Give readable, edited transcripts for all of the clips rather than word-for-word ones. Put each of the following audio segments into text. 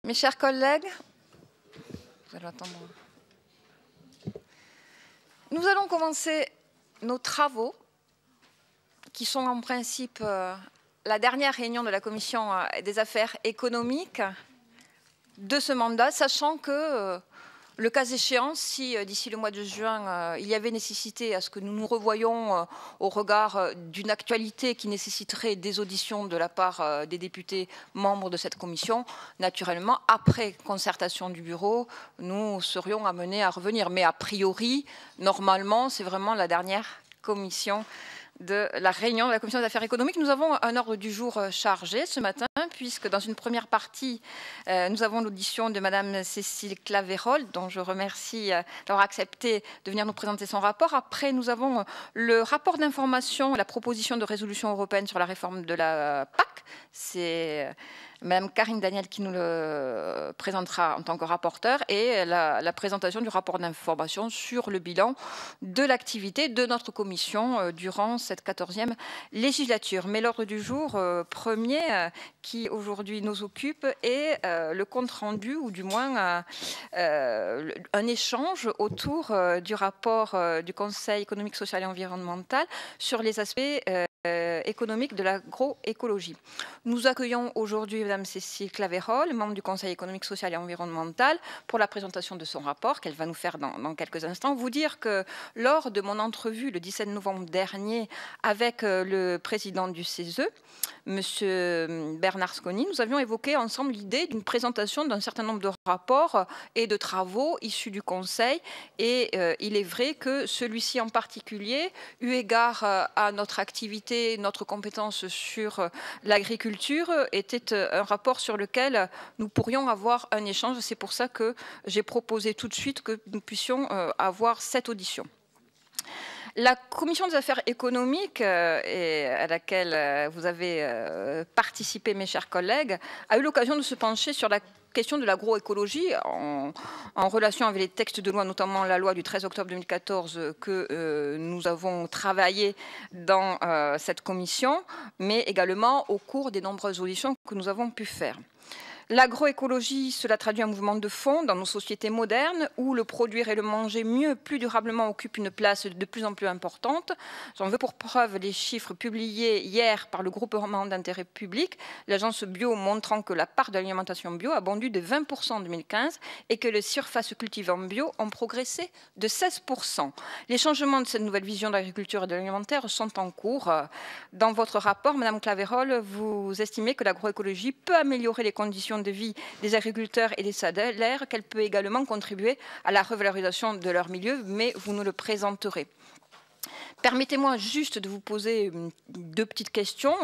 Mes chers collègues, vous allez attendre. Nous allons commencer nos travaux, qui sont en principe la dernière réunion de la Commission des affaires économiques de ce mandat, sachant que, le cas échéant, si d'ici le mois de juin, il y avait nécessité à ce que nous nous revoyions au regard d'une actualité qui nécessiterait des auditions de la part des députés membres de cette commission, naturellement, après concertation du bureau, nous serions amenés à revenir. Mais a priori, normalement, c'est vraiment la dernière commission de la réunion de la Commission des affaires économiques. Nous avons un ordre du jour chargé ce matin, puisque dans une première partie, nous avons l'audition de Madame Cécile Claveyrolle, dont je remercie d'avoir accepté de venir nous présenter son rapport. Après, nous avons le rapport d'information et la proposition de résolution européenne sur la réforme de la PAC. C'est Madame Karine Daniel qui nous le présentera en tant que rapporteur, et la présentation du rapport d'information sur le bilan de l'activité de notre commission durant cette 14e législature. Mais l'ordre du jour premier qui aujourd'hui nous occupe est le compte-rendu, ou du moins un échange autour du rapport du Conseil économique, social et environnemental sur les aspects économique de l'agroécologie. Nous accueillons aujourd'hui Mme Cécile Claveyrolle, membre du Conseil économique, social et environnemental, pour la présentation de son rapport qu'elle va nous faire dans quelques instants. Vous dire que lors de mon entrevue le 17 novembre dernier avec le président du CESE, M. Bernard Sconi, nous avions évoqué ensemble l'idée d'une présentation d'un certain nombre de rapports et de travaux issus du Conseil. Et il est vrai que celui-ci en particulier, eu égard à notre activité, notre compétence sur l'agriculture, était un rapport sur lequel nous pourrions avoir un échange. C'est pour ça que j'ai proposé tout de suite que nous puissions avoir cette audition. La Commission des affaires économiques, et à laquelle vous avez participé, mes chers collègues, a eu l'occasion de se pencher sur la question de l'agroécologie en relation avec les textes de loi, notamment la loi du 13 octobre 2014 que nous avons travaillé dans cette commission, mais également au cours des nombreuses auditions que nous avons pu faire. L'agroécologie, cela traduit un mouvement de fond dans nos sociétés modernes où le produire et le manger mieux, plus durablement occupe une place de plus en plus importante. J'en veux pour preuve les chiffres publiés hier par le groupement d'intérêt public, l'agence bio, montrant que la part de l'alimentation bio a bondu de 20% en 2015 et que les surfaces cultivées en bio ont progressé de 16%. Les changements de cette nouvelle vision de l'agriculture et de l'alimentaire sont en cours. Dans votre rapport, Madame Claveyrolle, vous estimez que l'agroécologie peut améliorer les conditions de vie des agriculteurs et des salaires, qu'elle peut également contribuer à la revalorisation de leur milieu, mais vous nous le présenterez. Permettez-moi juste de vous poser deux petites questions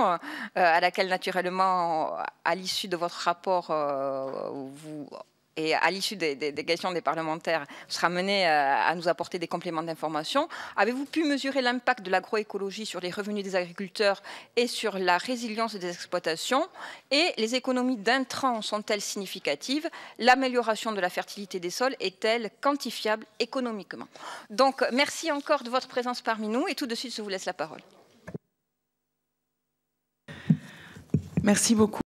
à laquelle, naturellement, à l'issue de votre rapport, et à l'issue des questions des parlementaires, sera mené à nous apporter des compléments d'information. Avez-vous pu mesurer l'impact de l'agroécologie sur les revenus des agriculteurs et sur la résilience des exploitations? Et les économies d'intrants sont-elles significatives? L'amélioration de la fertilité des sols est-elle quantifiable économiquement? Donc, merci encore de votre présence parmi nous, et tout de suite, je vous laisse la parole. Merci beaucoup.